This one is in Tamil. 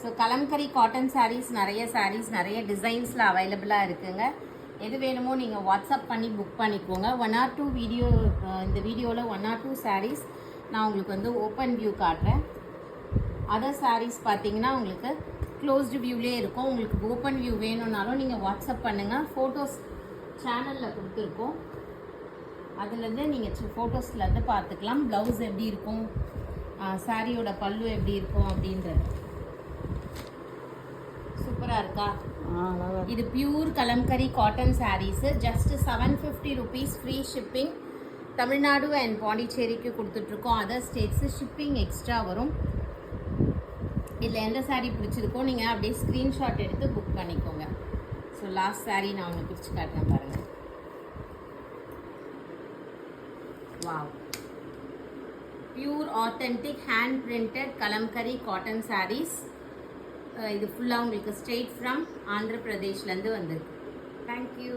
ஸோ கலம்கரி காட்டன் சாரீஸ் நிறைய டிசைன்ஸில் அவைலபிளாக இருக்குங்க. எது வேணுமோ நீங்கள் வாட்ஸ்அப் பண்ணி புக் பண்ணிக்கோங்க. 1 or 2 வீடியோ, இந்த வீடியோவில் 1 or 2 சாரீஸ் நான் உங்களுக்கு வந்து ஓப்பன் வியூ காட்டுறேன். அதர் சாரீஸ் பார்த்தீங்கன்னா உங்களுக்கு க்ளோஸ்டு வியூலேயே இருக்கும். உங்களுக்கு ஓப்பன் வியூ வேணும்னாலும் நீங்கள் வாட்ஸ்அப் பண்ணுங்கள். ஃபோட்டோஸ் சேனலில் கொடுத்துருக்கோம், அதுலேருந்து நீங்கள் ஃபோட்டோஸ்லேருந்து பார்த்துக்கலாம். ப்ளவுஸ் எப்படி இருக்கும், சாரியோட பல்லு எப்படி இருக்கும் அப்படின்றது. சூப்பராக இருக்கா? இது pure Kalamkari cotton sarees. Just 750 rupees, free shipping. Tamil Nadu and பாண்டிச்சேரிக்கு கொடுத்துட்ருக்கோம். அதர் ஸ்டேட்ஸு ஷிப்பிங் எக்ஸ்ட்ரா வரும். இதில் எந்த சாரீ பிடிச்சிருக்கோ நீங்கள் அப்படியே ஸ்க்ரீன்ஷாட் எடுத்து புக் பண்ணிக்கோங்க. ஸோ லாஸ்ட் சாரீ நான் ஒன்று பிரித்து காட்டுறேன் பாருங்கள். Wow, pure authentic hand printed Kalamkari cotton sarees. இது ஃபுல்லாக உங்களுக்கு ஸ்ட்ரெயிட் ஃப்ரம் ஆந்திர பிரதேஷ்லேருந்து வந்திருக்கு. தேங்க்யூ.